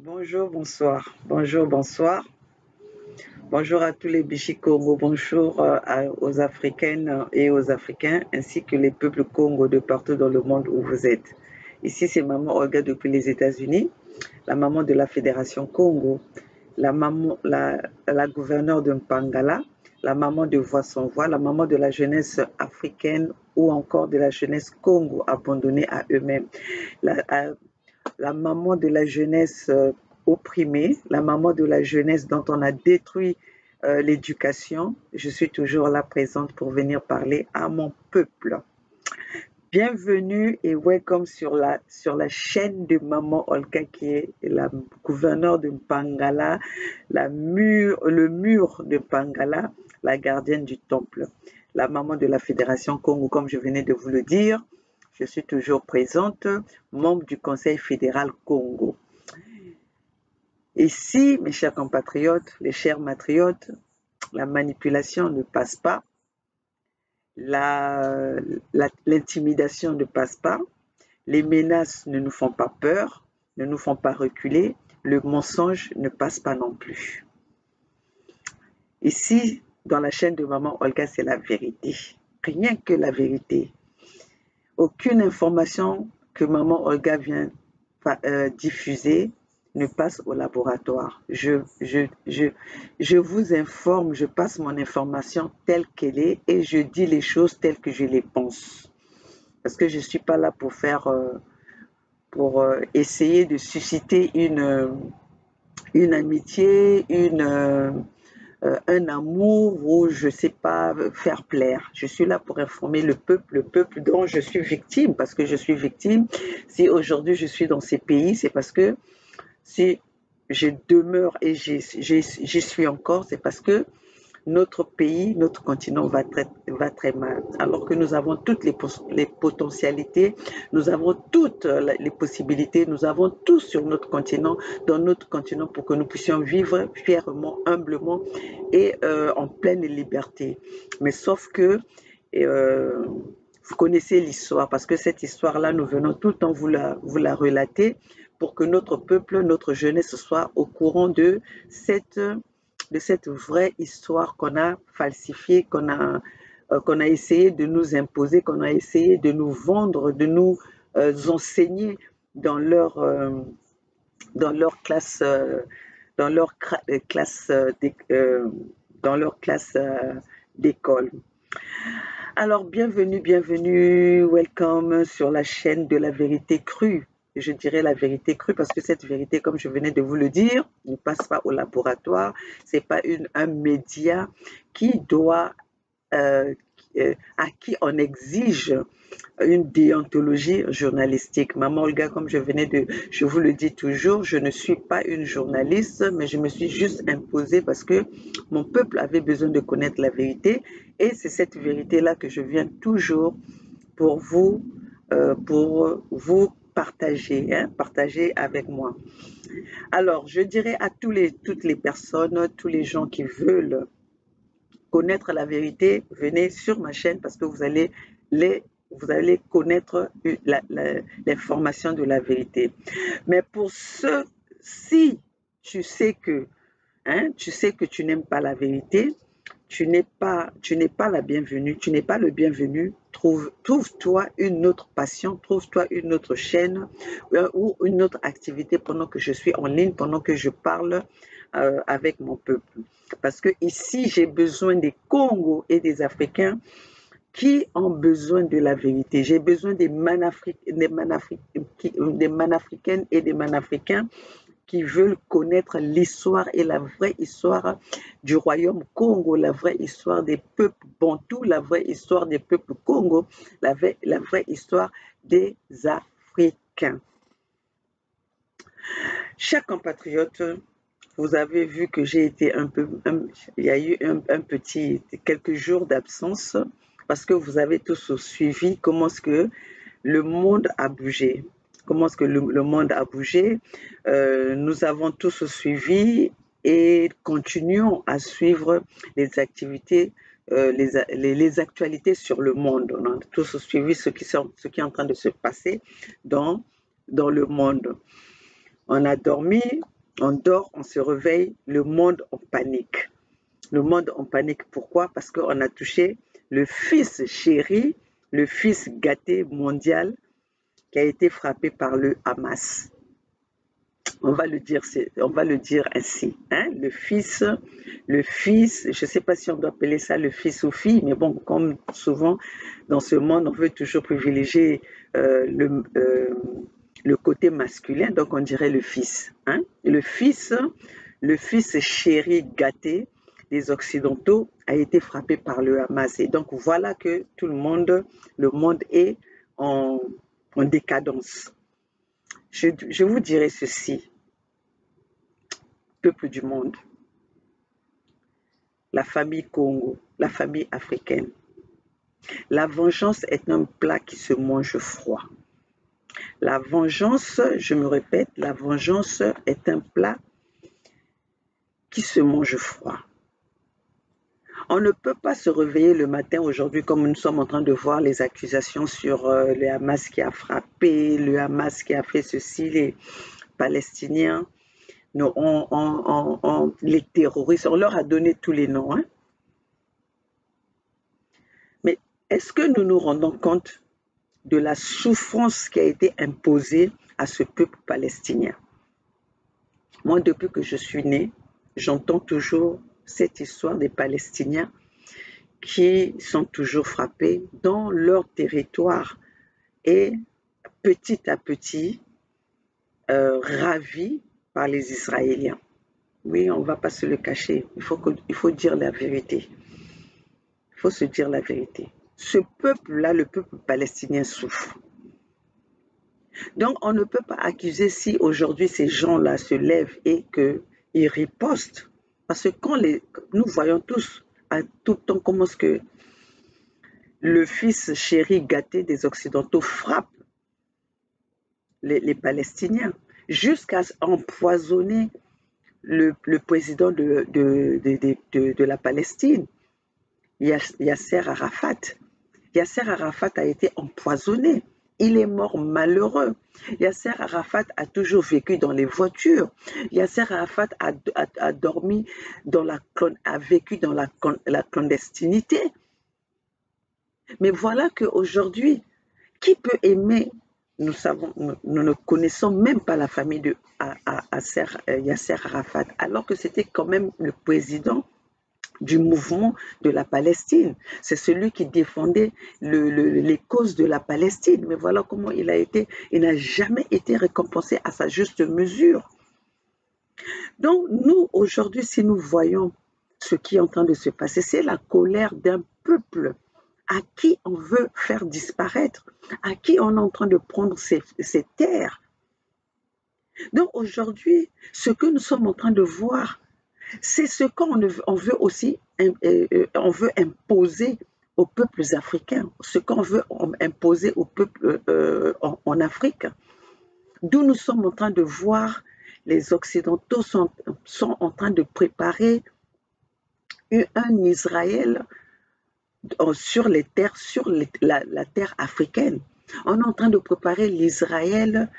Bonjour, bonsoir. Bonjour, bonsoir. Bonjour à tous les Bichi Congo. Bonjour aux Africaines et aux Africains, ainsi que les peuples Congo de partout dans le monde où vous êtes. Ici, c'est Maman Olga depuis les États-Unis, la maman de la Fédération Congo, la gouverneure de Mpangala, la maman de Voix sans voix, la maman de la jeunesse africaine ou encore de la jeunesse Congo abandonnée à eux-mêmes. La maman de la jeunesse opprimée, la maman de la jeunesse dont on a détruit l'éducation. Je suis toujours là présente pour venir parler à mon peuple. Bienvenue et welcome sur la chaîne de Maman Olga qui est la gouverneure de Mpangala, le mur de Mpangala, la gardienne du temple, la maman de la Fédération Congo, comme je venais de vous le dire. Je suis toujours présente, membre du Conseil fédéral Congo. Ici, mes chers compatriotes, les chers matriotes, la manipulation ne passe pas, l'intimidation ne passe pas, les menaces ne nous font pas peur, ne nous font pas reculer, le mensonge ne passe pas non plus. Ici, dans la chaîne de Maman Olga, c'est la vérité, rien que la vérité. Aucune information que Maman Olga vient diffuser ne passe au laboratoire. Je vous informe, je passe mon information telle qu'elle est et je dis les choses telles que je les pense. Parce que je ne suis pas là pour faire, essayer de susciter une amitié, un amour ou je ne sais pas faire plaire. Je suis là pour informer le peuple dont je suis victime, parce que je suis victime. Si aujourd'hui je suis dans ces pays, c'est parce que si je demeure et j'y suis encore, c'est parce que notre pays, notre continent va très mal. Alors que nous avons toutes les potentialités, nous avons toutes les possibilités, nous avons tout sur notre continent, dans notre continent, pour que nous puissions vivre fièrement, humblement et en pleine liberté. Mais sauf que vous connaissez l'histoire, parce que cette histoire-là, nous venons tout le temps vous la relater pour que notre peuple, notre jeunesse soit au courant de cette vraie histoire qu'on a falsifiée, qu'on a essayé de nous imposer, qu'on a essayé de nous vendre, de nous enseigner dans leur classe, dans leur classe d'école. Alors, bienvenue, welcome sur la chaîne de la vérité crue. Je dirais la vérité crue parce que cette vérité, comme je venais de vous le dire, ne passe pas au laboratoire. C'est pas un média qui doit, à qui on exige une déontologie journalistique. Maman Olga, comme je vous le dis toujours, je ne suis pas une journaliste, mais je me suis juste imposée parce que mon peuple avait besoin de connaître la vérité et c'est cette vérité-là que je viens toujours pour vous partager avec moi. Alors, je dirais à toutes les personnes, tous les gens qui veulent connaître la vérité, venez sur ma chaîne parce que vous allez connaître l'information de la vérité. Mais pour ceux, si tu sais que tu n'aimes pas la vérité, tu n'es pas la bienvenue, tu n'es pas le bienvenu. Trouve-toi une autre passion, trouve-toi une autre chaîne ou une autre activité pendant que je suis en ligne, pendant que je parle avec mon peuple. Parce que ici, j'ai besoin des Congos et des Africains qui ont besoin de la vérité. J'ai besoin des Manafricaines et des Manafricains qui veulent connaître l'histoire et la vraie histoire du royaume Congo, la vraie histoire des peuples bantous, la vraie histoire des peuples Congo, la vraie histoire des Africains. Chers compatriotes, vous avez vu que j'ai été il y a eu quelques jours d'absence parce que vous avez tous suivi comment est-ce que le monde a bougé. Comment est-ce que le monde a bougé. Nous avons tous suivi et continuons à suivre les activités, les actualités sur le monde. On a tous suivi ce qui est en train de se passer dans le monde. On a dormi, on dort, on se réveille, le monde en panique. Le monde en panique, pourquoi? Parce qu'on a touché le fils chéri, le fils gâté mondial qui a été frappé par le Hamas. On va le dire ainsi. Hein? Le fils, je ne sais pas si on doit appeler ça le fils ou fille, mais bon, comme souvent dans ce monde, on veut toujours privilégier le côté masculin, donc on dirait le fils. Hein? Le fils chéri gâté des Occidentaux a été frappé par le Hamas. Et donc voilà que le monde est en décadence. Je vous dirai ceci, peuple du monde, la famille Congo, la famille africaine. La vengeance est un plat qui se mange froid. La vengeance, je me répète, la vengeance est un plat qui se mange froid. On ne peut pas se réveiller le matin aujourd'hui comme nous sommes en train de voir les accusations sur le Hamas qui a frappé, le Hamas qui a fait ceci, les Palestiniens, les terroristes, on leur a donné tous les noms. Hein? Mais est-ce que nous nous rendons compte de la souffrance qui a été imposée à ce peuple palestinien? Moi, depuis que je suis née, j'entends toujours cette histoire des Palestiniens qui sont toujours frappés dans leur territoire et petit à petit ravis par les Israéliens. Oui, on ne va pas se le cacher, il faut dire la vérité. Il faut se dire la vérité. Ce peuple-là, le peuple palestinien souffre. Donc, on ne peut pas accuser si aujourd'hui ces gens-là se lèvent et qu'ils ripostent. Parce que nous voyons tous à tout temps comment est-ce que le fils chéri gâté des Occidentaux frappe les Palestiniens jusqu'à empoisonner le président de la Palestine, Yasser Arafat. Yasser Arafat a été empoisonné. Il est mort malheureux. Yasser Arafat a toujours vécu dans les voitures. Yasser Arafat a dormi a vécu dans la clandestinité. Mais voilà qu'aujourd'hui, qui peut aimer? Nous ne connaissons même pas la famille de Yasser Arafat, alors que c'était quand même le président du mouvement de la Palestine. C'est celui qui défendait les causes de la Palestine. Mais voilà comment il n'a jamais été récompensé à sa juste mesure. Donc nous, aujourd'hui, si nous voyons ce qui est en train de se passer, c'est la colère d'un peuple à qui on veut faire disparaître, à qui on est en train de prendre ses terres. Donc aujourd'hui, ce que nous sommes en train de voir, c'est ce qu'on veut aussi on veut imposer aux peuples africains, ce qu'on veut imposer aux peuples en Afrique. D'où nous sommes en train de voir les Occidentaux sont en train de préparer un Israël sur les terres, la terre africaine. On est en train de préparer l'Israël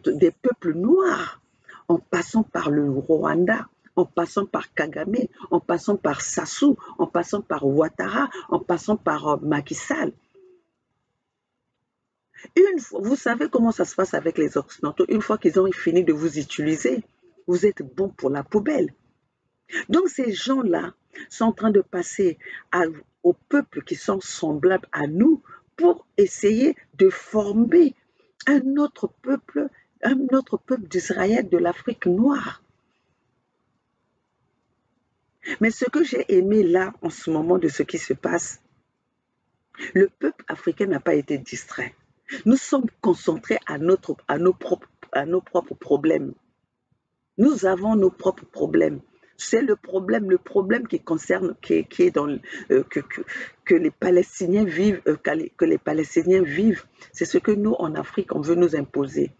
des peuples noirs, en passant par le Rwanda, en passant par Kagame, en passant par Sassou, en passant par Ouattara, en passant par Macky Sall. Vous savez comment ça se passe avec les Occidentaux. Une fois qu'ils ont fini de vous utiliser, vous êtes bon pour la poubelle. Donc ces gens-là sont en train de passer aux peuples qui sont semblables à nous pour essayer de former un autre peuple d'Israël, de l'Afrique noire. Mais ce que j'ai aimé là, en ce moment, de ce qui se passe, le peuple africain n'a pas été distrait. Nous sommes concentrés à nos propres problèmes. Nous avons nos propres problèmes. C'est le problème qui concerne, qui est dans que les Palestiniens vivent, que les Palestiniens vivent. C'est ce que nous, en Afrique, on veut nous imposer.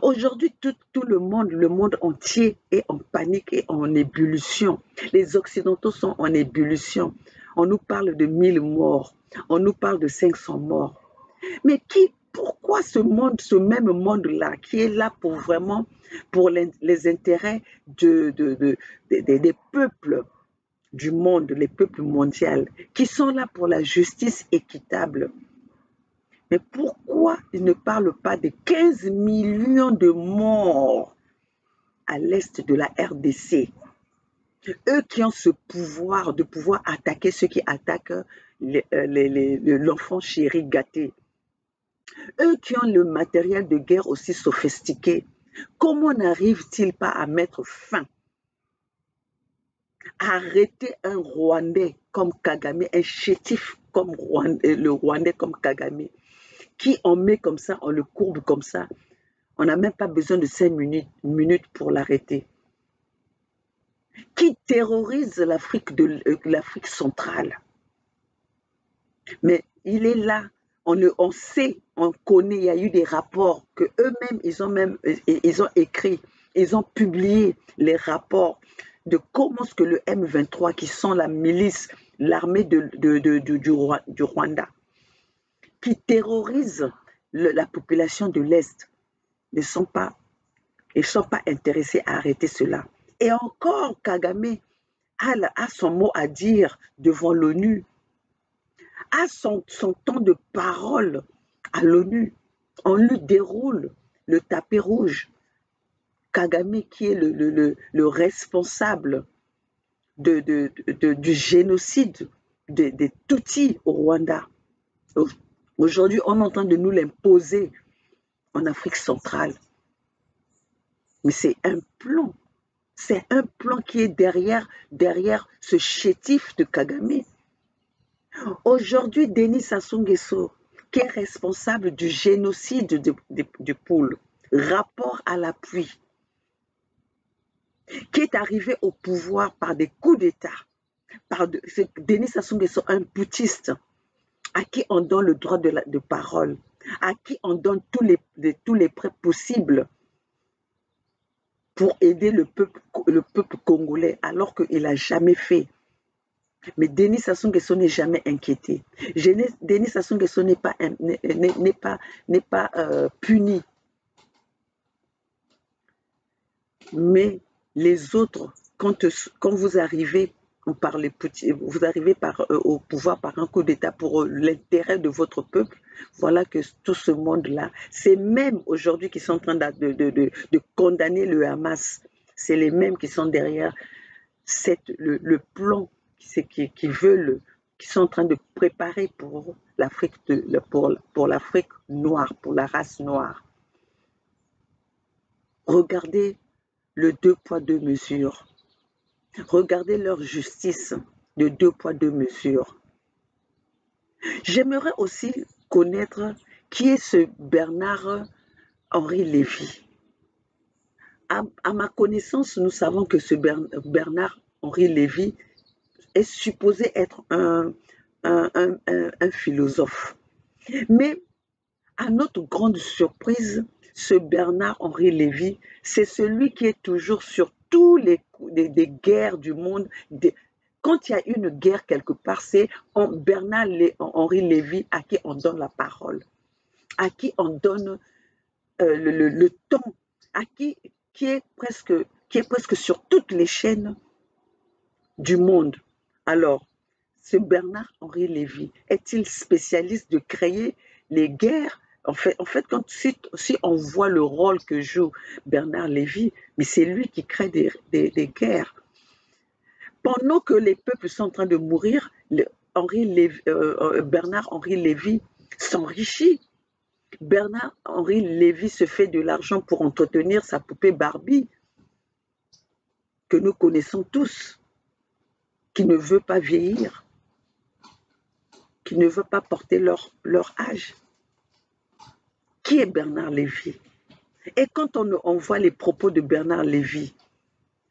Aujourd'hui, tout le monde entier est en panique et en ébullition. Les Occidentaux sont en ébullition. On nous parle de 1000 morts. On nous parle de 500 morts. Mais qui Pourquoi ce monde, ce même monde-là, qui est là pour vraiment, pour les intérêts des peuples du monde, les peuples mondiaux, qui sont là pour la justice équitable, mais pourquoi ils ne parlent pas des 15 millions de morts à l'est de la RDC? Eux qui ont ce pouvoir de pouvoir attaquer ceux qui attaquent l'enfant chéri gâté. Eux qui ont le matériel de guerre aussi sophistiqué. Comment n'arrive-t-il pas à mettre fin, à arrêter un Rwandais comme Kagame, un chétif comme le Rwandais comme Kagame, qui on met comme ça, on le courbe comme ça, on n'a même pas besoin de 5 minutes pour l'arrêter. Qui terrorise l'Afrique centrale. Mais il est là, on sait, on connaît, il y a eu des rapports que eux-mêmes, ils ont écrit, ils ont publié les rapports de comment est-ce que le M23, qui sont la milice, l'armée du Rwanda, qui terrorise la population de l'Est, ne sont pas intéressés à arrêter cela. Et encore, Kagame a son mot à dire devant l'ONU, a son temps de parole à l'ONU. On lui déroule le tapis rouge. Kagame qui est le responsable du génocide des Tutsis au Rwanda. Aujourd'hui, on est en train de nous l'imposer en Afrique centrale. Mais c'est un plan. C'est un plan qui est derrière ce chétif de Kagame. Aujourd'hui, Denis Sassou Nguesso, qui est responsable du génocide du Poul, rapport à l'appui, qui est arrivé au pouvoir par des coups d'État, Denis Sassou Nguesso, un putschiste, à qui on donne le droit de parole, à qui on donne tous les prêts possibles pour aider le peuple congolais, alors qu'il n'a jamais fait. Mais Denis Sassou Nguesso n'est jamais inquiété. Denis Sassou Nguesso n'est pas puni. Mais les autres, quand vous arrivez, vous arrivez au pouvoir par un coup d'État pour l'intérêt de votre peuple, voilà que tout ce monde-là, c'est même aujourd'hui qui sont en train de condamner le Hamas. C'est les mêmes qui sont derrière le plan qui sont en train de préparer pour l'Afrique pour l'Afrique noire, pour la race noire. Regardez le 2 poids 2 mesures. Regardez leur justice de 2 poids 2 mesures. J'aimerais aussi connaître qui est ce Bernard-Henri Lévy. À ma connaissance, nous savons que ce Bernard-Henri Lévy est supposé être un philosophe. Mais à notre grande surprise, ce Bernard-Henri Lévy, c'est celui qui est toujours sur tous les guerres du monde. Quand il y a une guerre quelque part, c'est Bernard-Henri Lévy à qui on donne la parole, à qui on donne le temps, qui est presque sur toutes les chaînes du monde. Alors, ce Bernard-Henri Lévy est-il spécialiste de créer les guerres? En fait, si on voit le rôle que joue Bernard Lévy, mais c'est lui qui crée des guerres. Pendant que les peuples sont en train de mourir, Bernard-Henri Lévy s'enrichit. Bernard-Henri Lévy se fait de l'argent pour entretenir sa poupée Barbie, que nous connaissons tous, qui ne veut pas vieillir, qui ne veut pas porter leur âge. Qui est Bernard Lévy? Et quand on voit les propos de Bernard Lévy,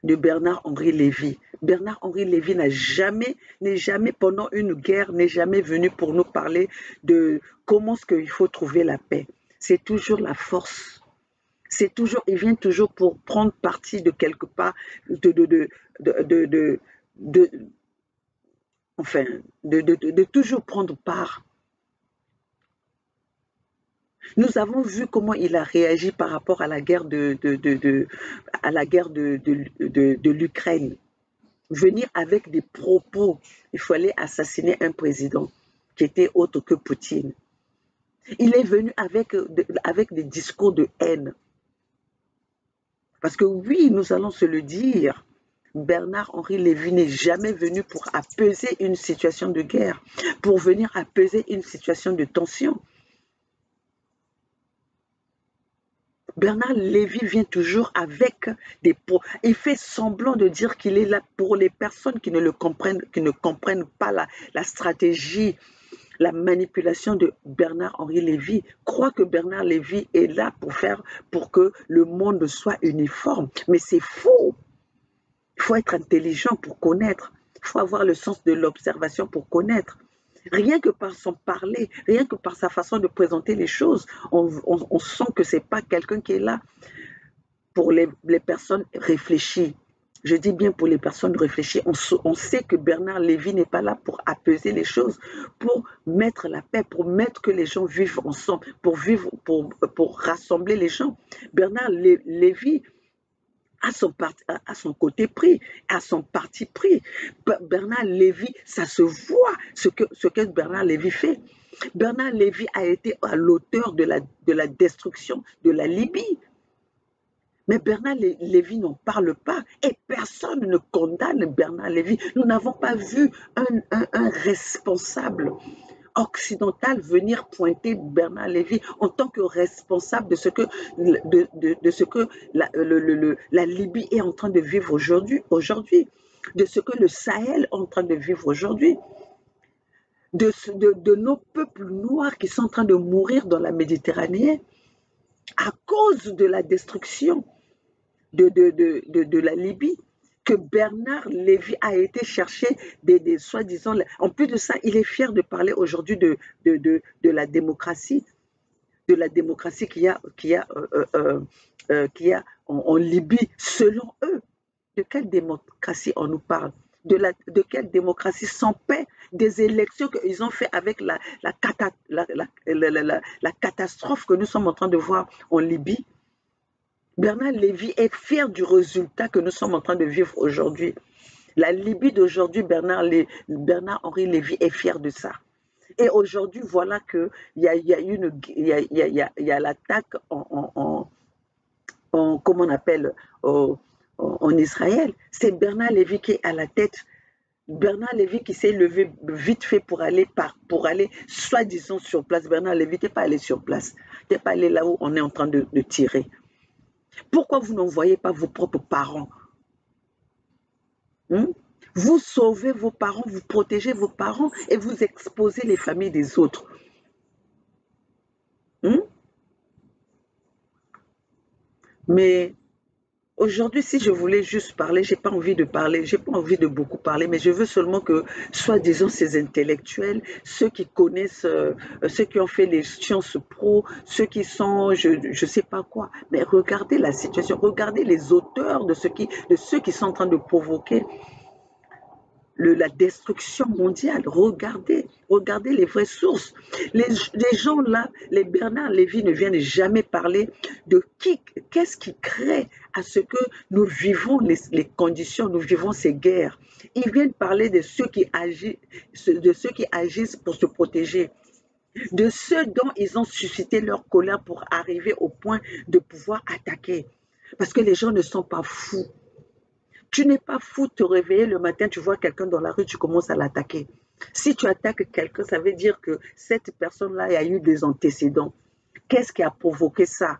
de Bernard-Henri Lévy, Bernard-Henri Lévy n'est jamais pendant une guerre, n'est jamais venu pour nous parler de comment est-ce qu'il faut trouver la paix. C'est toujours la force. Il vient toujours pour prendre parti de quelque part, de toujours prendre part. Nous avons vu comment il a réagi par rapport à la guerre à la guerre de l'Ukraine. Venir avec des propos, il fallait assassiner un président qui était autre que Poutine. Il est venu avec des discours de haine. Parce que oui, nous allons se le dire, Bernard-Henri Lévy n'est jamais venu pour apaiser une situation de guerre, pour venir apaiser une situation de tension. Bernard Lévy vient toujours avec des il fait semblant de dire qu'il est là pour les personnes qui ne comprennent pas la stratégie, la manipulation de Bernard-Henri Lévy. Croient que Bernard Lévy est là pour que le monde soit uniforme. Mais c'est faux. Il faut être intelligent pour connaître. Il faut avoir le sens de l'observation pour connaître. Rien que par son parler, rien que par sa façon de présenter les choses, on sent que ce n'est pas quelqu'un qui est là pour les personnes réfléchies. Je dis bien pour les personnes réfléchies. On sait que Bernard Lévy n'est pas là pour apaiser les choses, pour mettre la paix, pour mettre que les gens vivent ensemble, pour rassembler les gens. Bernard Lévy à son côté pris, à son parti pris. Bernard Lévy, ça se voit ce que Bernard Lévy fait. Bernard Lévy a été à l'auteur de la destruction de la Libye. Mais Bernard Lévy n'en parle pas et personne ne condamne Bernard Lévy. Nous n'avons pas vu un responsable occidental venir pointer Bernard Lévy en tant que responsable de ce que, la Libye est en train de vivre aujourd'hui, de ce que le Sahel est en train de vivre aujourd'hui, de nos peuples noirs qui sont en train de mourir dans la Méditerranée à cause de la destruction de la Libye, que Bernard Lévy a été chercher des soi-disant. En plus de ça, il est fier de parler aujourd'hui de la démocratie, qu'il y a en Libye, selon eux. De quelle démocratie on nous parle? De quelle démocratie sans paix? Des élections qu'ils ont fait avec la catastrophe que nous sommes en train de voir en Libye. Bernard Lévy est fier du résultat que nous sommes en train de vivre aujourd'hui. La Libye d'aujourd'hui, Bernard-Henri Lévy est fier de ça. Et aujourd'hui, voilà qu'il y a l'attaque comment on appelle, en Israël. C'est Bernard Lévy qui est à la tête. Bernard Lévy qui s'est levé vite fait pour aller soi-disant sur place. Bernard Lévy n'est pas allé sur place. Il n'est pas allé là où on est en train de tirer. Pourquoi vous n'envoyez pas vos propres parents? Vous sauvez vos parents, vous protégez vos parents et vous exposez les familles des autres. Mais aujourd'hui, si je voulais juste parler, j'ai pas envie de parler, j'ai pas envie de beaucoup parler, mais je veux seulement que, soi-disant, ces intellectuels, ceux qui connaissent, ceux qui ont fait les sciences pro, ceux qui sont, je sais pas quoi, mais regardez la situation, regardez les auteurs de ceux qui sont en train de provoquer la destruction mondiale. Regardez les vraies sources. Les gens là, les Bernard Lévy ne viennent jamais parler de qu'est-ce qui crée à ce que nous vivons les conditions, nous vivons ces guerres. Ils viennent parler de ceux qui agissent pour se protéger, de ceux dont ils ont suscité leur colère pour arriver au point de pouvoir attaquer. Parce que les gens ne sont pas fous. Tu n'es pas fou de te réveiller le matin, tu vois quelqu'un dans la rue, tu commences à l'attaquer. Si tu attaques quelqu'un, ça veut dire que cette personne-là a eu des antécédents. Qu'est-ce qui a provoqué ça?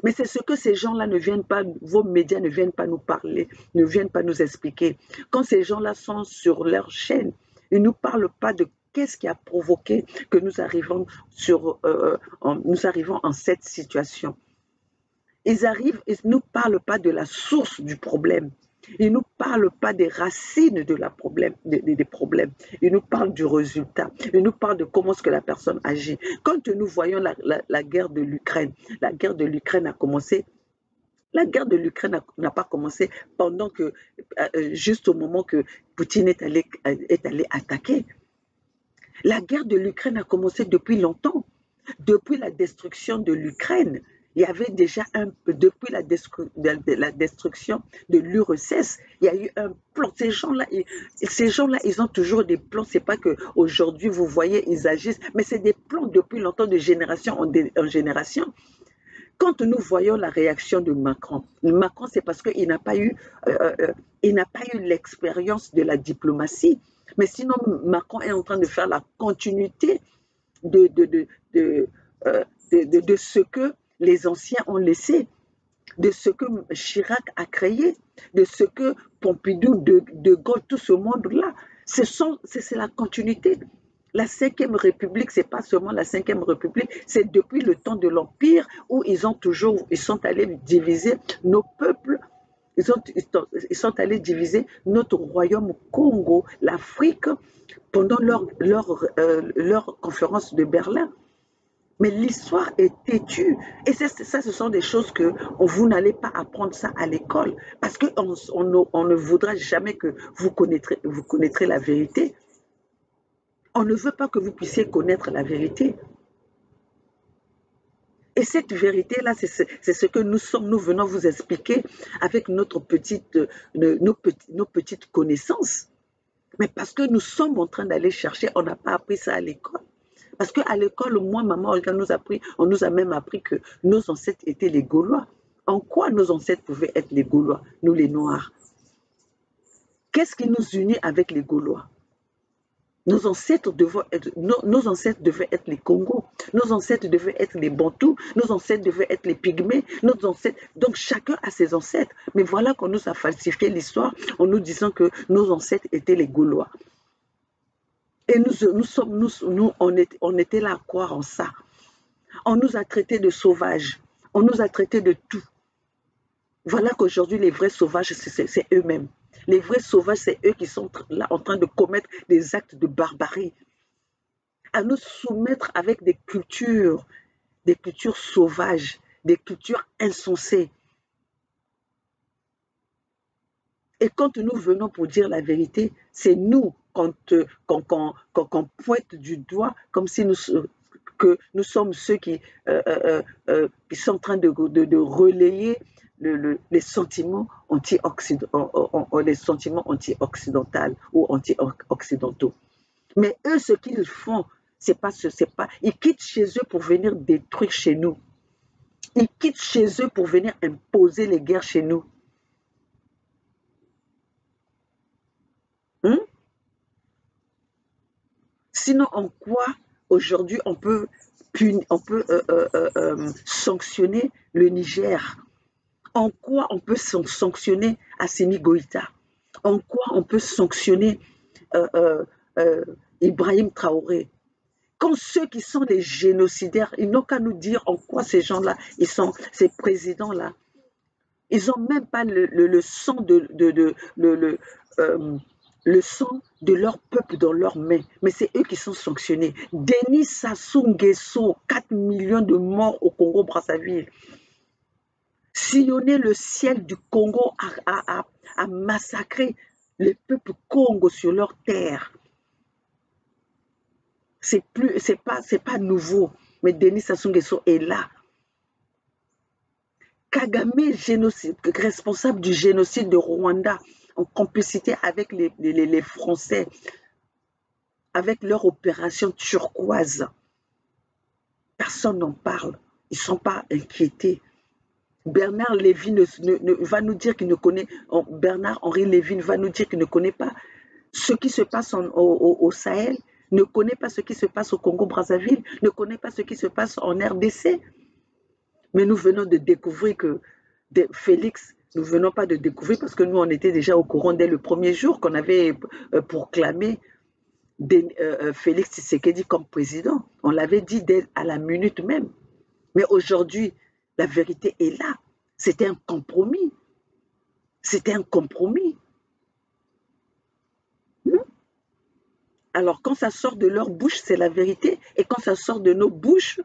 Mais c'est ce que ces gens-là ne viennent pas, vos médias ne viennent pas nous parler, ne viennent pas nous expliquer. Quand ces gens-là sont sur leur chaîne, ils ne nous parlent pas de qu'est-ce qui a provoqué que nous arrivons en cette situation. Ils ne nous parlent pas de la source du problème. Ils ne nous parlent pas des racines des problèmes. Ils nous parlent du résultat. Ils nous parlent de comment est-ce que la personne agit. Quand nous voyons la guerre de l'Ukraine, la guerre de l'Ukraine a commencé. La guerre de l'Ukraine n'a pas commencé pendant que, juste au moment que Poutine est allé attaquer. La guerre de l'Ukraine a commencé depuis longtemps. Depuis la destruction de l'Ukraine, il y avait déjà depuis la destruction de l'URSS, il y a eu un plan. Ces gens-là, ils ont toujours des plans. C'est pas que aujourd'hui vous voyez, ils agissent, mais c'est des plans depuis longtemps, de génération en génération. Quand nous voyons la réaction de Macron, Macron, c'est parce qu'il n'a pas eu, l'expérience de la diplomatie. Mais sinon, Macron est en train de faire la continuité de, de, de, de, de ce que les anciens ont laissé, de ce que Chirac a créé, de ce que Pompidou, de Gaulle, tout ce monde-là. C'est la continuité. La Cinquième République, c'est pas seulement la Cinquième République, c'est depuis le temps de l'Empire où ils sont allés diviser nos peuples, ils sont allés diviser notre royaume Congo, l'Afrique, pendant leur conférence de Berlin. Mais l'histoire est têtue. Et ça, ce sont des choses que vous n'allez pas apprendre ça à l'école. Parce qu'on ne voudra jamais que vous connaîtrez la vérité. On ne veut pas que vous puissiez connaître la vérité. Et cette vérité-là, c'est ce que nous venons vous expliquer avec nos petites connaissances. Mais parce que nous sommes en train d'aller chercher, on n'a pas appris ça à l'école. Parce qu'à l'école, moi, maman Olga on nous a même appris que nos ancêtres étaient les Gaulois. En quoi nos ancêtres pouvaient être les Gaulois, nous les Noirs? Qu'est-ce qui nous unit avec les Gaulois? Nos ancêtres devaient être les Congos, nos ancêtres devaient être les Bantous, nos ancêtres devaient être les Pygmées, donc chacun a ses ancêtres. Mais voilà qu'on nous a falsifié l'histoire en nous disant que nos ancêtres étaient les Gaulois. Et on était là à croire en ça. On nous a traités de sauvages, on nous a traités de tout. Voilà qu'aujourd'hui, les vrais sauvages, c'est eux-mêmes. Les vrais sauvages, c'est eux qui sont là en train de commettre des actes de barbarie. À nous soumettre avec des cultures sauvages, des cultures insensées. Et quand nous venons pour dire la vérité, c'est nous qu'on pointe du doigt comme si nous sommes ceux qui sont en train de relayer les sentiments anti-occidentaux ou anti-occidentaux. Mais eux, ce qu'ils font, c'est pas, ils quittent chez eux pour venir détruire chez nous. Ils quittent chez eux pour venir imposer les guerres chez nous. Sinon, en quoi aujourd'hui on peut sanctionner le Niger? En quoi on peut sanctionner Assimi Goïta? En quoi on peut sanctionner Ibrahim Traoré? Quand ceux qui sont des génocidaires, ils n'ont qu'à nous dire en quoi ces gens-là, ces présidents-là, ils n'ont même pas le sang le sang de leur peuple dans leurs mains, mais c'est eux qui sont sanctionnés. Denis Sassou Nguesso, 4 millions de morts au Congo-Brazzaville. Sillonner le ciel du Congo a massacré le peuple Congo sur leur terre. C'est pas nouveau, mais Denis Sassou Nguesso est là. Kagame, responsable du génocide de Rwanda, en complicité avec les Français, avec leur opération turquoise. Personne n'en parle. Ils ne sont pas inquiétés. Bernard Lévy va nous dire qu'il ne connaît, Bernard-Henri Lévy va nous dire qu'il ne connaît pas ce qui se passe au Sahel, ne connaît pas ce qui se passe au Congo-Brazzaville, ne connaît pas ce qui se passe en RDC. Mais nous venons de découvrir que Félix, nous ne venons pas de découvrir parce que nous, on était déjà au courant dès le premier jour qu'on avait proclamé Félix Tshisekedi comme président. On l'avait dit à la minute même. Mais aujourd'hui, la vérité est là. C'était un compromis. C'était un compromis. Alors, quand ça sort de leur bouche, c'est la vérité. Et quand ça sort de nos bouches,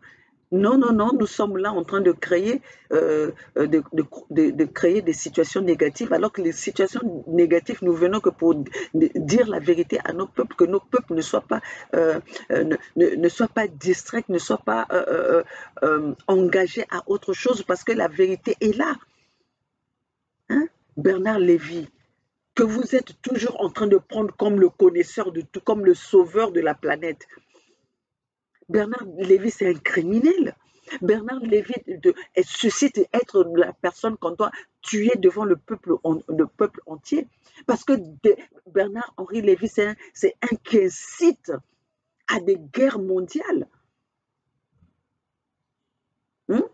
Non, non, non, nous sommes là en train de créer, de créer des situations négatives, alors que les situations négatives, nous venons que pour dire la vérité à nos peuples, que nos peuples ne soient pas, ne soient pas distraits, ne soient pas engagés à autre chose, parce que la vérité est là. Hein? Bernard Lévy, que vous êtes toujours en train de prendre comme le connaisseur de tout, comme le sauveur de la planète. Bernard Lévy, c'est un criminel. Bernard Lévy suscite être la personne qu'on doit tuer devant le peuple entier. Parce que Bernard-Henri Lévy, c'est un qui incite à des guerres mondiales. Hein?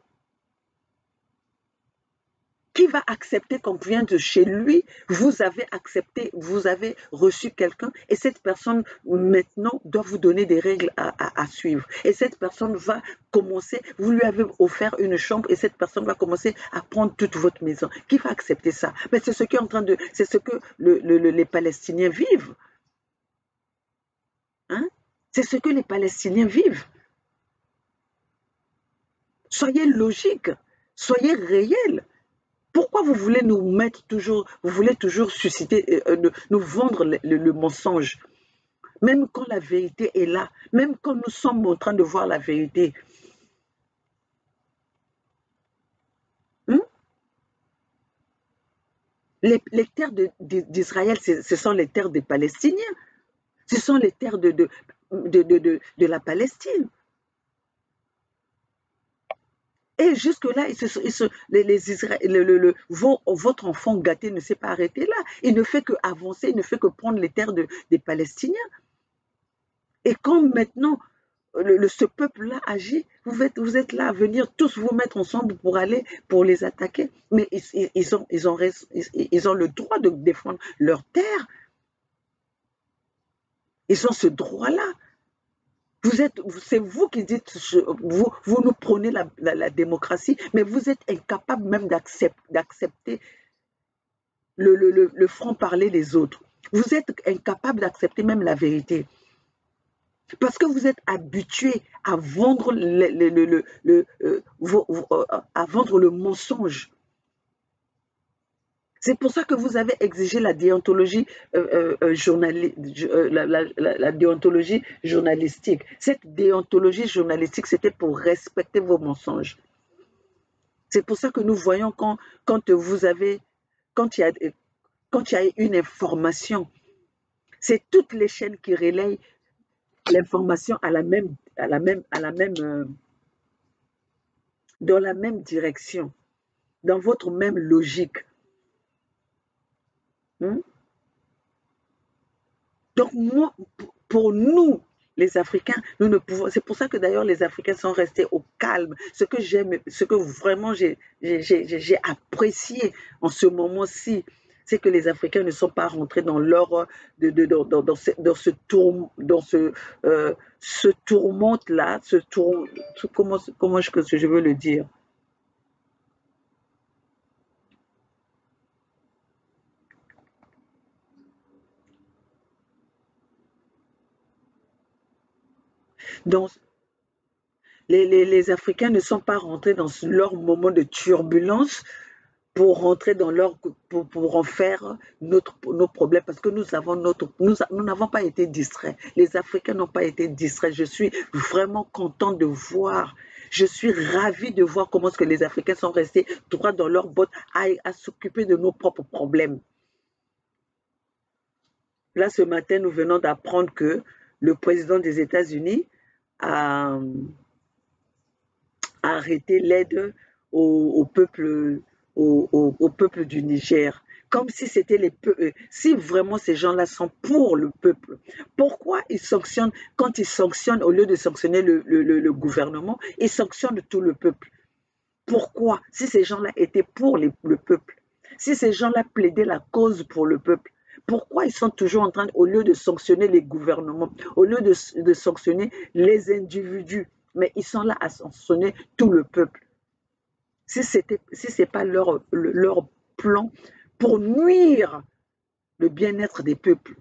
Qui va accepter qu'on vienne de chez lui? Vous avez accepté, vous avez reçu quelqu'un et cette personne maintenant doit vous donner des règles à suivre. Et cette personne va commencer, vous lui avez offert une chambre et cette personne va commencer à prendre toute votre maison. Qui va accepter ça? Mais c'est ce qui est en train de, c'est ce que les Palestiniens vivent. Hein? C'est ce que les Palestiniens vivent. Soyez logique, soyez réel. Pourquoi vous voulez nous mettre toujours, vous voulez toujours susciter, nous vendre le mensonge, même quand la vérité est là, même quand nous sommes en train de voir la vérité. Hein? Les terres d'Israël, ce sont les terres des Palestiniens, ce sont les terres de la Palestine. Et jusque-là, votre enfant gâté ne s'est pas arrêté là. Il ne fait qu'avancer, il ne fait que prendre les terres des Palestiniens. Et quand maintenant ce peuple-là agit, vous êtes là à venir tous vous mettre ensemble pour aller, pour les attaquer. Mais ils ont le droit de défendre leur terre. Ils ont ce droit-là. C'est vous qui dites, vous nous prenez la démocratie, mais vous êtes incapable même d'accepter le franc-parler des autres. Vous êtes incapable d'accepter même la vérité. Parce que vous êtes habitué à vendre à vendre le mensonge. C'est pour ça que vous avez exigé la déontologie, la déontologie journalistique. Cette déontologie journalistique, c'était pour respecter vos mensonges. C'est pour ça que nous voyons quand vous avez, quand il y a, quand il y a une information, c'est toutes les chaînes qui relayent l'information dans la même direction, dans votre même logique. Hein? Donc, moi, pour nous, les Africains, nous ne pouvons. C'est pour ça que d'ailleurs les Africains sont restés au calme. Ce que j'aime, ce que vraiment j'ai apprécié en ce moment-ci, c'est que les Africains ne sont pas rentrés dans leur ce tourmente-là, comment je veux le dire. Dans, les Africains ne sont pas rentrés dans leur moment de turbulence pour rentrer dans leur pour en faire nos problèmes parce que nous n'avons pas été distraits. Les Africains n'ont pas été distraits. Je suis vraiment content de voir. Je suis ravie de voir comment est-ce que les Africains sont restés droits dans leurs bottes à s'occuper de nos propres problèmes. Là, ce matin, nous venons d'apprendre que le président des États-Unis a arrêté l'aide au peuple, au peuple du Niger. Comme si c'était si vraiment ces gens-là sont pour le peuple, pourquoi ils sanctionnent, quand ils sanctionnent, au lieu de sanctionner le gouvernement, ils sanctionnent tout le peuple? Pourquoi? Si ces gens-là étaient pour le peuple, si ces gens-là plaidaient la cause pour le peuple, pourquoi ils sont toujours en train, au lieu de sanctionner les gouvernements, au lieu de sanctionner les individus, mais ils sont là à sanctionner tout le peuple? Si ce n'est pas leur plan pour nuire le bien-être des peuples.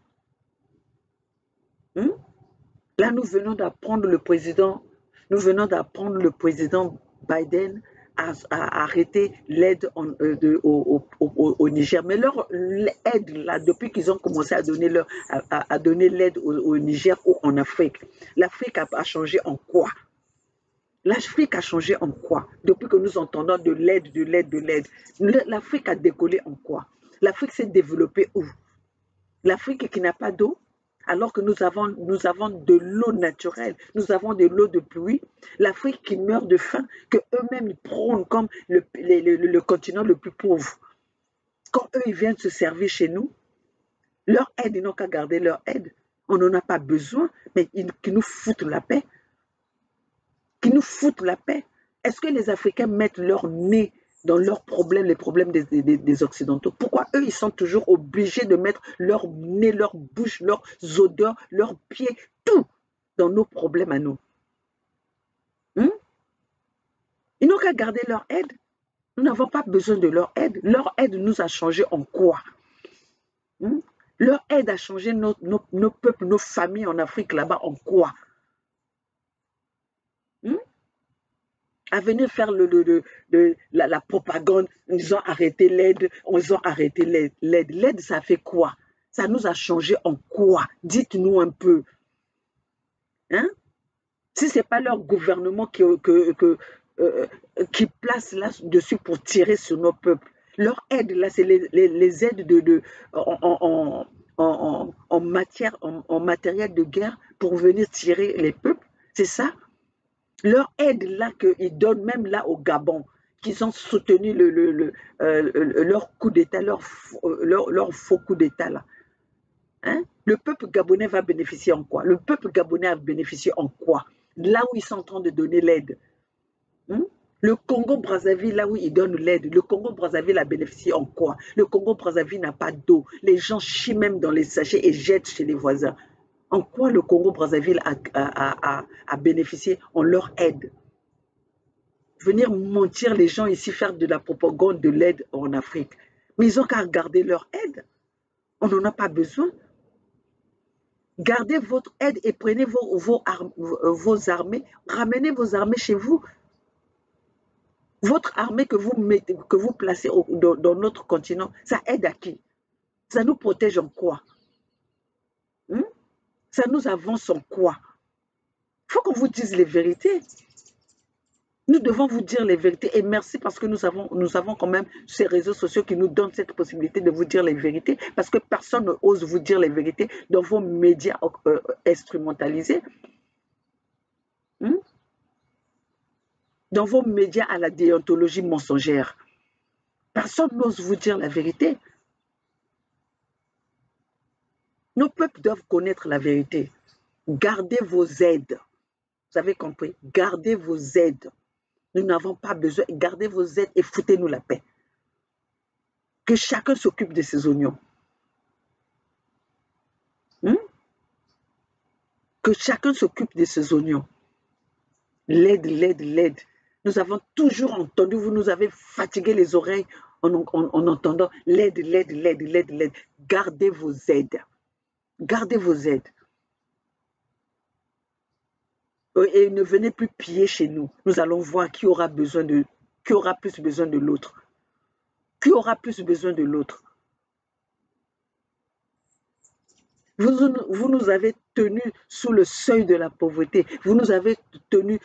Hein? Là, nous venons d'apprendre le président Nous venons d'apprendre le président Biden à arrêter l'aide au Niger. Mais leur aide, là, depuis qu'ils ont commencé à donner l'aide au Niger ou en Afrique, l'Afrique a changé en quoi? L'Afrique a changé en quoi? Depuis que nous entendons de l'aide, de l'aide, de l'aide. L'Afrique a décollé en quoi? L'Afrique s'est développée où? L'Afrique qui n'a pas d'eau, alors que nous avons de l'eau naturelle, nous avons de l'eau de pluie. L'Afrique qui meurt de faim, que eux-mêmes prônent comme le continent le plus pauvre. Quand eux, ils viennent se servir chez nous, leur aide, ils n'ont qu'à garder leur aide. On n'en a pas besoin, mais qu'ils nous foutent la paix. Qu'ils nous foutent la paix. Est-ce que les Africains mettent leur nez dans leurs problèmes, les problèmes des Occidentaux? Pourquoi eux, ils sont toujours obligés de mettre leur nez, leur bouche, leurs odeurs, leurs pieds, tout dans nos problèmes à nous? Ils n'ont qu'à garder leur aide. Nous n'avons pas besoin de leur aide. Leur aide nous a changé en quoi? Leur aide a changé nos peuples, nos familles en Afrique là-bas en quoi? À venir faire la propagande, ils ont arrêté l'aide, ils ont arrêté l'aide. L'aide, ça fait quoi? Ça nous a changé en quoi? Dites-nous un peu. Si ce n'est pas leur gouvernement qui place là-dessus pour tirer sur nos peuples, leur aide, là, c'est les aides en matériel de guerre pour venir tirer les peuples, c'est ça? Leur aide là qu'ils donnent même là au Gabon, qu'ils ont soutenu leur coup d'État, leur faux coup d'État là. Le peuple gabonais va bénéficier en quoi? Le peuple gabonais a bénéficié en quoi? Là où ils sont en train de donner l'aide. Le Congo-Brazzaville, là où ils donnent l'aide, le Congo-Brazzaville a bénéficié en quoi? Le Congo-Brazzaville n'a pas d'eau. Les gens chient même dans les sachets et jettent chez les voisins. En quoi le Congo-Brazzaville a bénéficié? En leur aide. Venir mentir les gens ici, faire de la propagande de l'aide en Afrique. Mais ils ont qu'à garder leur aide. On n'en a pas besoin. Gardez votre aide et prenez vos armées. Ramenez vos armées chez vous. Votre armée que vous placez dans notre continent, ça aide à qui? Ça nous protège en quoi? Ça nous avance en quoi? Il faut qu'on vous dise les vérités. Nous devons vous dire les vérités et merci parce que nous avons quand même ces réseaux sociaux qui nous donnent cette possibilité de vous dire les vérités parce que personne n'ose vous dire les vérités dans vos médias instrumentalisés. Dans vos médias à la déontologie mensongère. Personne n'ose vous dire la vérité. Nos peuples doivent connaître la vérité. Gardez vos aides. Vous avez compris? Gardez vos aides. Nous n'avons pas besoin. Gardez vos aides et foutez-nous la paix. Que chacun s'occupe de ses oignons. Que chacun s'occupe de ses oignons. L'aide, l'aide, l'aide. Nous avons toujours entendu, vous nous avez fatigué les oreilles en entendant l'aide, l'aide, l'aide, l'aide, l'aide. Gardez vos aides. Gardez vos aides. Et ne venez plus piller chez nous. Nous allons voir qui aura plus besoin de l'autre. Qui aura plus besoin de l'autre. Vous nous avez tenus sous le seuil de la pauvreté. Vous nous avez tenus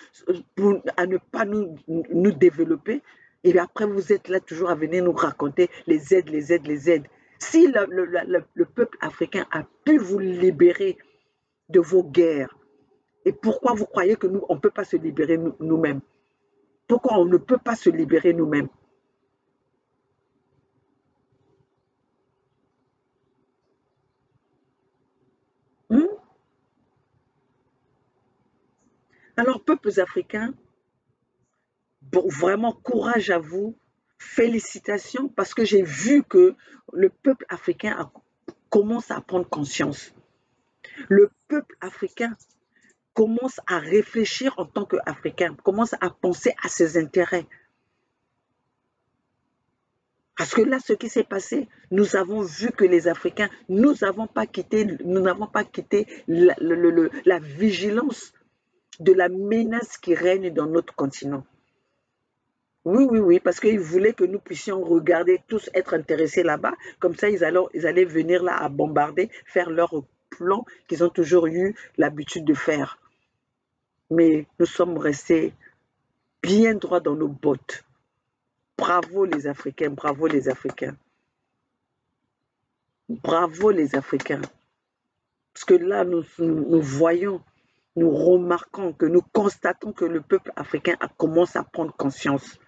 à ne pas nous développer. Et après, vous êtes là toujours à venir nous raconter les aides, les aides, les aides. Si le peuple africain a pu vous libérer de vos guerres, et pourquoi vous croyez que nous, on ne peut pas se libérer nous-mêmes? Pourquoi on ne peut pas se libérer nous-mêmes? Alors, peuples africains, bon, vraiment courage à vous, félicitations, parce que j'ai vu que le peuple africain commence à prendre conscience. Le peuple africain commence à réfléchir en tant qu'Africain, commence à penser à ses intérêts. Parce que là, ce qui s'est passé, nous avons vu que les Africains, nous n'avons pas quitté la vigilance. de la menace qui règne dans notre continent. Oui, oui, oui, parce qu'ils voulaient que nous puissions regarder, tous être intéressés là-bas. Comme ça, ils allaient venir là à bombarder, faire leur plan qu'ils ont toujours eu l'habitude de faire. Mais nous sommes restés bien droits dans nos bottes. Bravo les Africains, bravo les Africains. Bravo les Africains. Parce que là, nous voyons, nous remarquons, que nous constatons que le peuple africain commence à prendre conscience.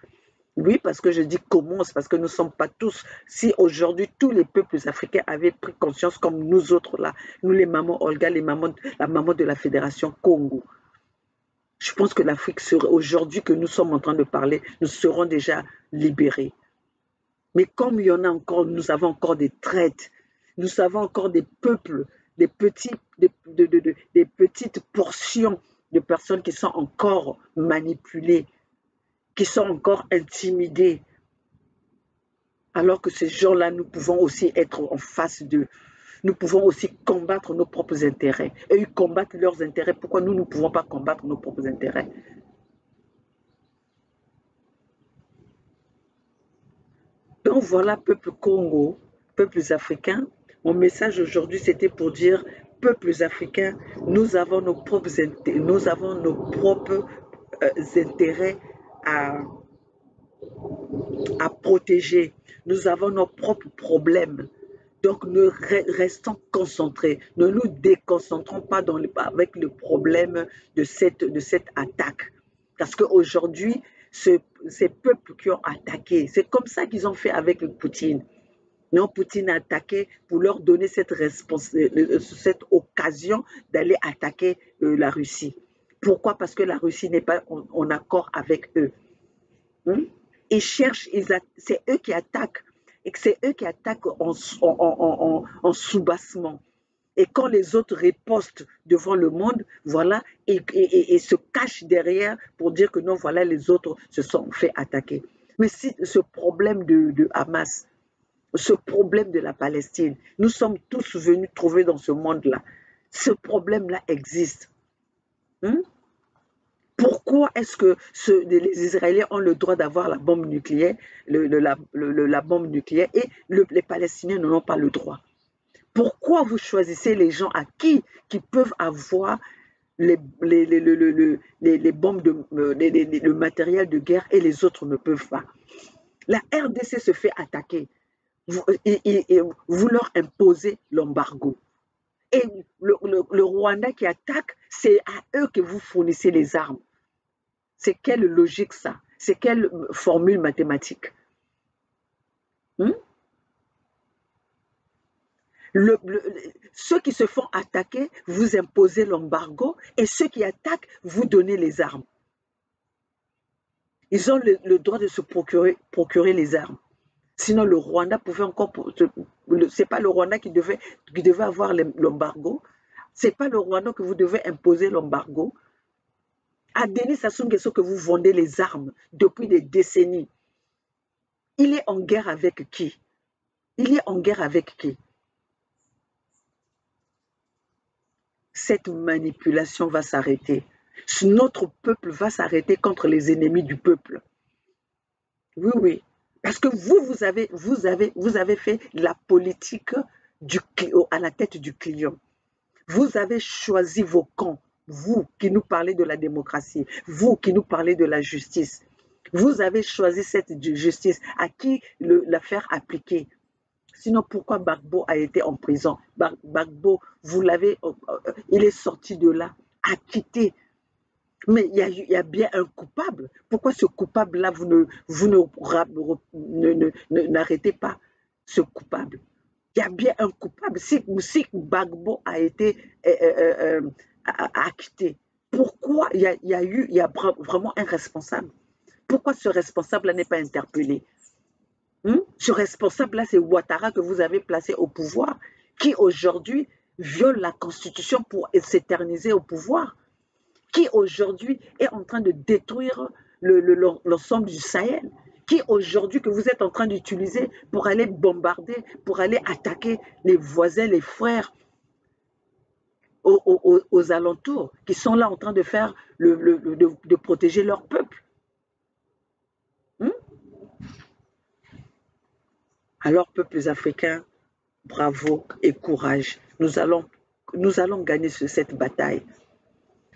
Oui, parce que je dis commence, parce que nous ne sommes pas tous. Si aujourd'hui tous les peuples africains avaient pris conscience comme nous autres là, nous les mamans Olga, la maman de la Fédération Congo, je pense que l'Afrique serait, aujourd'hui que nous sommes en train de parler, nous serons déjà libérés. Mais comme il y en a encore, nous avons encore des traites, nous avons encore des peuples, des petites portions de personnes qui sont encore manipulées, qui sont encore intimidées. Alors que ces gens-là, nous pouvons aussi être en face d'eux. Nous pouvons aussi combattre nos propres intérêts. Et ils combattent leurs intérêts. Pourquoi nous ne pouvons pas combattre nos propres intérêts? Donc voilà, peuple Congo, peuples africains, mon message aujourd'hui, c'était pour dire, peuples africains, nous avons nos propres intérêts à, à protéger. Nous avons nos propres problèmes. Donc, restons concentrés. Ne nous déconcentrons pas avec le problème de cette attaque. Parce qu'aujourd'hui, ces peuples qui ont attaqué, c'est comme ça qu'ils ont fait avec Poutine. Non, Poutine a attaqué pour leur donner cette occasion d'aller attaquer la Russie. Pourquoi? Parce que la Russie n'est pas en accord avec eux. Ils cherchent, c'est eux qui attaquent. Et c'est eux qui attaquent en sous-bassement. Et quand les autres ripostent devant le monde, voilà, et se cachent derrière pour dire que non, voilà, les autres se sont fait attaquer. Mais si ce problème de Hamas, ce problème de la Palestine, nous sommes tous venus trouver dans ce monde-là. Ce problème-là existe. Pourquoi est-ce que les Israéliens ont le droit d'avoir la bombe nucléaire, la bombe nucléaire, et les Palestiniens n'en ont pas le droit? Pourquoi vous choisissez les gens à qui peuvent avoir les bombes, le matériel de guerre, et les autres ne peuvent pas? La RDC se fait attaquer. Vous leur imposez l'embargo. Et le Rwanda qui attaque, c'est à eux que vous fournissez les armes. C'est quelle logique ça? C'est quelle formule mathématique? Ceux qui se font attaquer, vous imposez l'embargo, et ceux qui attaquent, vous donnez les armes. Ils ont le droit de se procurer les armes. Sinon, le Rwanda pouvait encore... C'est pas le Rwanda qui devait avoir l'embargo. C'est pas le Rwanda que vous devez imposer l'embargo. À Denis Sassou Nguesso que vous vendez les armes depuis des décennies. Il est en guerre avec qui? Il est en guerre avec qui? Cette manipulation va s'arrêter. Notre peuple va s'arrêter contre les ennemis du peuple. Oui, oui. Parce que vous avez fait la politique à la tête du client. Vous avez choisi vos camps. Vous qui nous parlez de la démocratie, vous qui nous parlez de la justice. Vous avez choisi cette justice. À qui la faire appliquer? Sinon, pourquoi Gbagbo a été en prison? Gbagbo, il est sorti de là, acquitté. Mais il y a bien un coupable. Pourquoi ce coupable-là, vous n'arrêtez pas ce coupable? Il y a bien un coupable. Si Gbagbo a été acquitté, pourquoi il y a vraiment un responsable? Pourquoi ce responsable-là n'est pas interpellé? Ce responsable-là, c'est Ouattara que vous avez placé au pouvoir, qui aujourd'hui viole la Constitution pour s'éterniser au pouvoir, qui aujourd'hui est en train de détruire l'ensemble du Sahel, qui aujourd'hui que vous êtes en train d'utiliser pour aller bombarder, pour aller attaquer les voisins, les frères. aux alentours, qui sont là en train de faire de protéger leur peuple. Hmm? Alors, peuples africains, bravo et courage. Nous allons gagner cette bataille.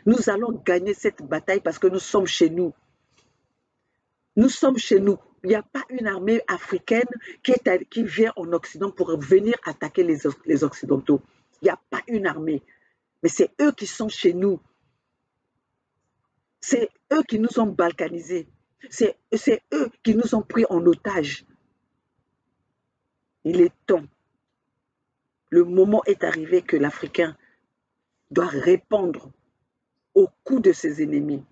Nous allons gagner cette bataille parce que nous sommes chez nous. Nous sommes chez nous. Il n'y a pas une armée africaine qui vient en Occident pour venir attaquer les Occidentaux. Il n'y a pas une armée. Mais c'est eux qui sont chez nous. C'est eux qui nous ont balkanisés. C'est eux qui nous ont pris en otage. Il est temps. Le moment est arrivé que l'Africain doit répondre au coup de ses ennemis.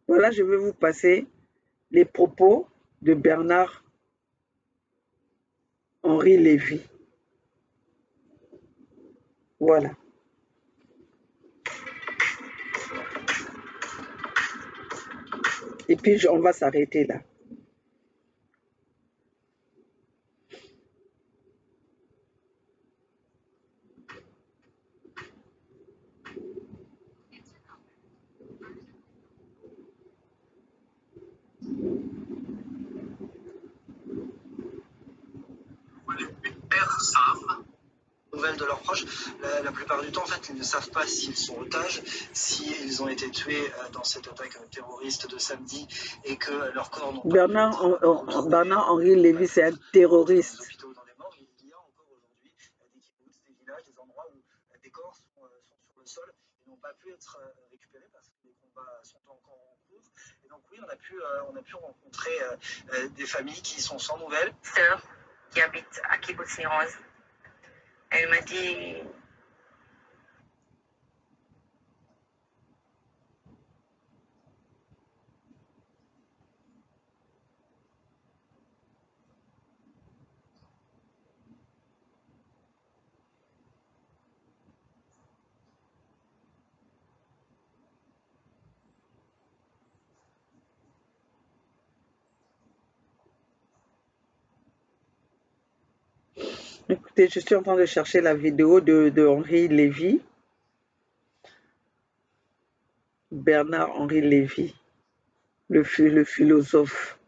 Voilà, je vais vous passer les propos de Bernard-Henri Lévy. Voilà. Et puis, on va s'arrêter là. Nouvelles de leurs proches. La plupart du temps, en fait, ils ne savent pas s'ils sont otages, s'ils ont été tués dans cette attaque terroriste de samedi et que leurs corps n'ont pas Bernard-Henri Lévy, c'est un terroriste. Il y a encore aujourd'hui des kibbutz, des villages, des endroits où des corps sont sur le sol et n'ont pas pu être récupérés parce que les combats sont encore en cours. Et donc oui, on a pu rencontrer des familles qui sont sans nouvelles. Sœur qui habite à Kibbutz Nir Oz. Elle m'a dit Écoutez, je suis en train de chercher la vidéo de Henri Lévy. Bernard-Henri Lévy, le philosophe.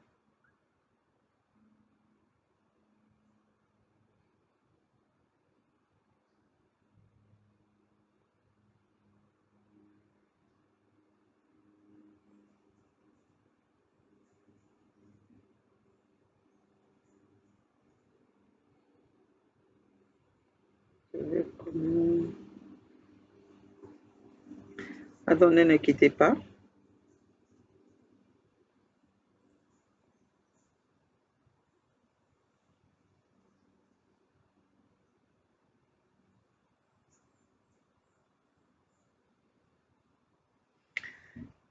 Attendez, ne quittez pas.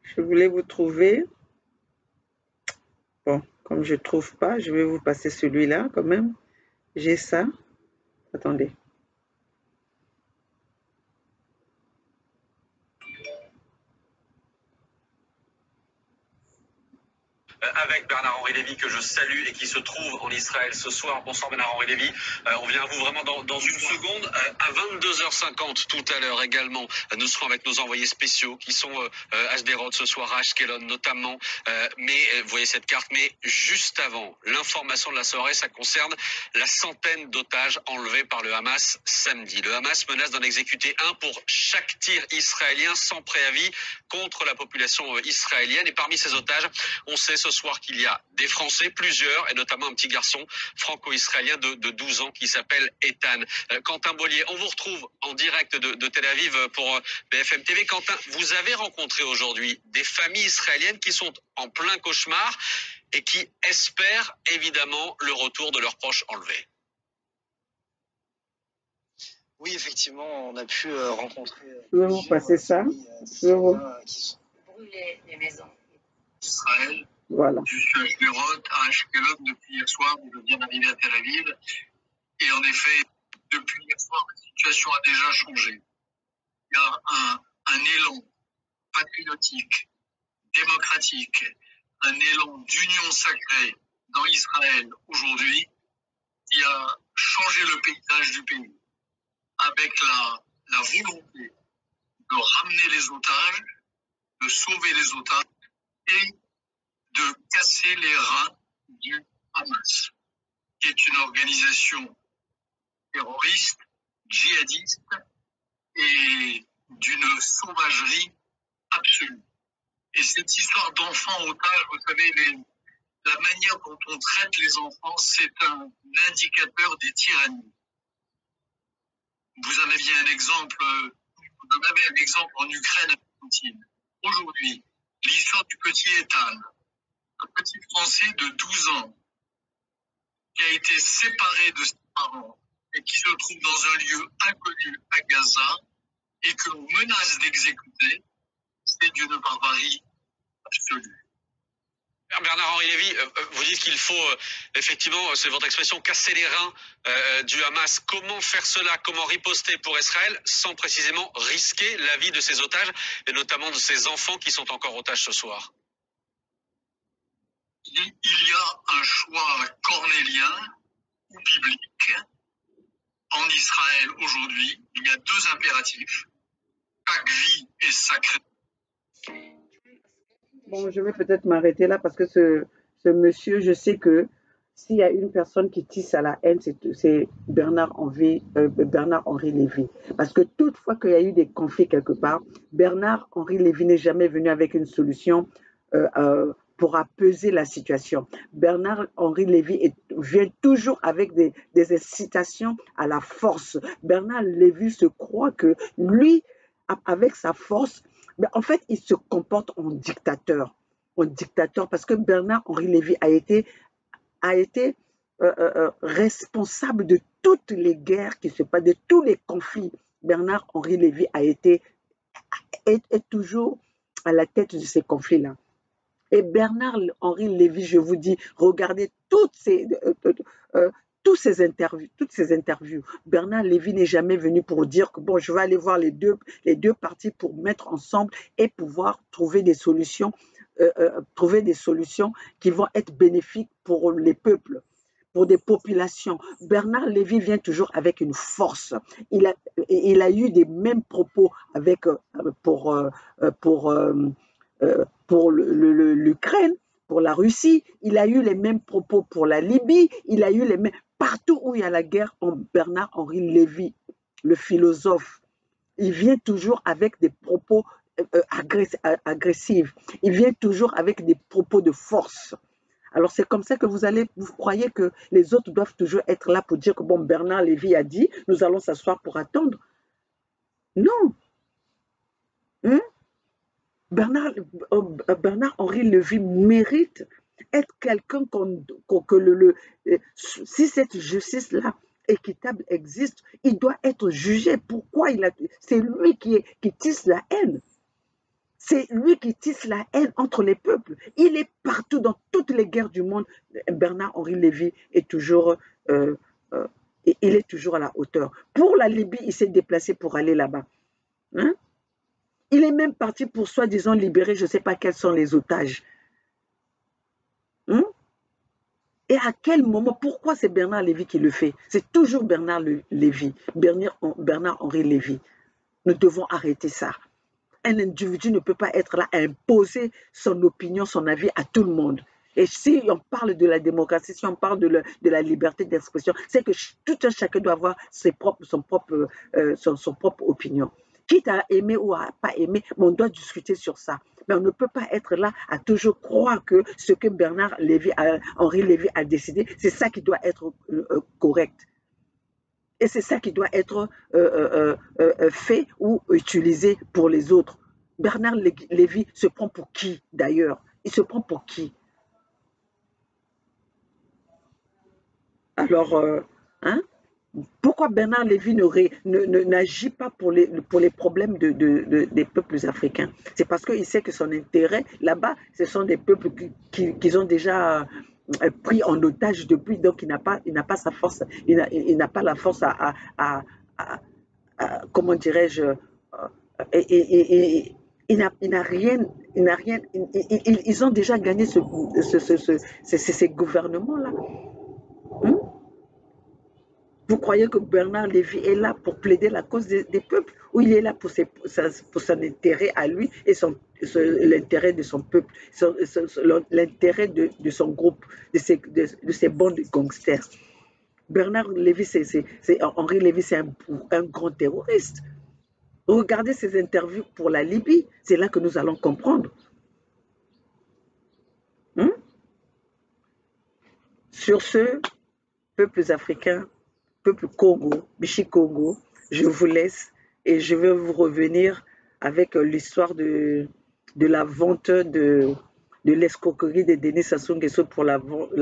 Je voulais vous trouver. Bon, comme je ne trouve pas, je vais vous passer celui-là quand même. J'ai ça. Attendez. Avec Bernard-Henri Lévy, que je salue et qui se trouve en Israël ce soir. Bonsoir Bernard-Henri Lévy. On vient à vous vraiment dans une seconde. À 22h50 tout à l'heure également, nous serons avec nos envoyés spéciaux qui sont à Sderot ce soir, à Ashkelon notamment. Mais vous voyez cette carte, mais juste avant, l'information de la soirée, ça concerne la centaine d'otages enlevés par le Hamas samedi. Le Hamas menace d'en exécuter un pour chaque tir israélien sans préavis contre la population israélienne. Et parmi ces otages, on sait ce soir qu'il y a des Français, plusieurs, et notamment un petit garçon franco-israélien de 12 ans qui s'appelle Ethan. Quentin Bollier, on vous retrouve en direct de Tel Aviv pour BFM TV. Quentin, vous avez rencontré aujourd'hui des familles israéliennes qui sont en plein cauchemar et qui espèrent évidemment le retour de leurs proches enlevés. Oui, effectivement, on a pu rencontrer. Je vais vous passer ça. Je vais vous... brûler les maisons. Israël. Voilà. Je suis à Sderot, à Ashkelon depuis hier soir, je viens d'arriver à Tel Aviv. Et en effet, depuis hier soir, la situation a déjà changé. Il y a un élan patriotique, démocratique, un élan d'union sacrée dans Israël aujourd'hui. Il y a changer le paysage du pays avec la volonté de ramener les otages, de sauver les otages et de casser les reins du Hamas, qui est une organisation terroriste, djihadiste et d'une sauvagerie absolue. Et cette histoire d'enfants otages, vous savez, la manière dont on traite les enfants, c'est un indicateur des tyrannies. Vous en aviez un exemple, vous en avez un exemple en Ukraine avec Poutine. Aujourd'hui, l'histoire du petit Ethan, un petit Français de 12 ans, qui a été séparé de ses parents et qui se trouve dans un lieu inconnu à Gaza et que l'on menace d'exécuter, c'est d'une barbarie absolue. Bernard-Henri Lévy, vous dites qu'il faut effectivement, c'est votre expression, casser les reins du Hamas. Comment faire cela? Comment riposter pour Israël sans précisément risquer la vie de ses otages et notamment de ses enfants qui sont encore otages ce soir? Il y a un choix cornélien ou biblique en Israël aujourd'hui. Il y a deux impératifs. Chaque vie est sacrée. Bon, je vais peut-être m'arrêter là parce que ce monsieur, je sais que s'il y a une personne qui tisse à la haine, c'est Bernard-Henri Lévy. Parce que toutefois qu'il y a eu des conflits quelque part, Bernard-Henri Lévy n'est jamais venu avec une solution pour apaiser la situation. Bernard-Henri Lévy vient toujours avec des incitations à la force. Bernard Lévy se croit que lui, avec sa force, mais en fait, il se comporte en dictateur parce que Bernard-Henri Lévy a été responsable de toutes les guerres qui se passent, de tous les conflits. Bernard-Henri Lévy est toujours à la tête de ces conflits-là. Et Bernard-Henri Lévy, je vous dis, regardez toutes ces interviews. Bernard Lévy n'est jamais venu pour dire que bon, je vais aller voir les deux parties pour mettre ensemble et pouvoir trouver des solutions qui vont être bénéfiques pour les peuples, pour des populations. Bernard Lévy vient toujours avec une force. Il a eu des mêmes propos pour l'Ukraine, pour la Russie, il a eu les mêmes propos pour la Libye, il a eu les mêmes... Partout où il y a la guerre, Bernard-Henri Lévy, le philosophe, il vient toujours avec des propos agressifs, il vient toujours avec des propos de force. Alors c'est comme ça que vous croyez que les autres doivent toujours être là pour dire que bon, Bernard Lévy a dit, nous allons s'asseoir pour attendre. Non. Bernard-Henri Lévy mérite être quelqu'un si cette justice-là équitable existe, il doit être jugé. Pourquoi c'est lui qui tisse la haine. C'est lui qui tisse la haine entre les peuples. Il est partout dans toutes les guerres du monde. Bernard-Henri Lévy est toujours à la hauteur. Pour la Libye, il s'est déplacé pour aller là-bas. Il est même parti pour soi-disant libérer, je ne sais pas quels sont les otages. Et à quel moment, pourquoi c'est Bernard Lévy qui le fait? C'est toujours Bernard Lévy, Bernard-Henri Lévy. Nous devons arrêter ça. Un individu ne peut pas être là à imposer son opinion, son avis à tout le monde. Et si on parle de la démocratie, si on parle de la liberté d'expression, c'est que tout un chacun doit avoir son propre opinion. Quitte à aimer ou à pas aimer, mais on doit discuter sur ça. Mais on ne peut pas être là à toujours croire que ce que Henri Lévy a décidé, c'est ça qui doit être correct. Et c'est ça qui doit être fait ou utilisé pour les autres. Bernard Lévy se prend pour qui d'ailleurs? Il se prend pour qui? Alors, pourquoi Bernard Lévy n'agit pas pour les problèmes des peuples africains? C'est parce qu'il sait que son intérêt, là-bas, ce sont des peuples qu'ils ont déjà pris en otage depuis, donc il n'a pas sa force, il n'a pas la force à comment dirais-je, il n'a rien, ils ont déjà gagné ces gouvernements-là. Vous croyez que Bernard Lévy est là pour plaider la cause des peuples ou il est là pour son intérêt à lui et l'intérêt de son peuple, l'intérêt de son groupe, de ses bandes de gangsters? Bernard Lévy, Henri Lévy, c'est un grand terroriste. Regardez ses interviews pour la Libye, c'est là que nous allons comprendre. Sur ce, peuples africains, peuple Congo, Bichi Congo, je vous laisse et je vais vous revenir avec l'histoire de la vente de l'escroquerie de Denis Sassou Nguesso pour la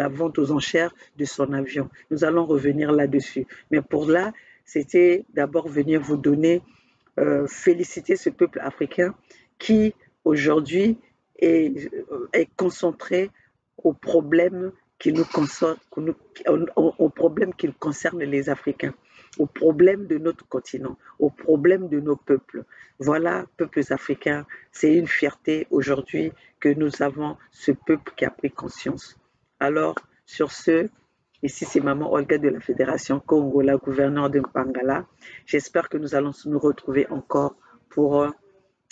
vente aux enchères de son avion. Nous allons revenir là-dessus. Mais pour là, c'était d'abord venir vous donner, féliciter ce peuple africain qui aujourd'hui est concentré aux problèmes aux problèmes qui concernent les Africains, aux problèmes de notre continent, aux problèmes de nos peuples. Voilà, peuples africains, c'est une fierté aujourd'hui que nous avons ce peuple qui a pris conscience. Alors, sur ce, ici c'est Maman Olga de la Fédération Congo, la gouverneure de Mpangala. J'espère que nous allons nous retrouver encore pour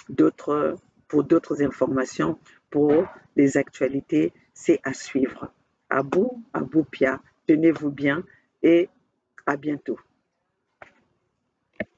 d'autres informations, pour les actualités. C'est à suivre. Abou Pia, tenez-vous bien et à bientôt.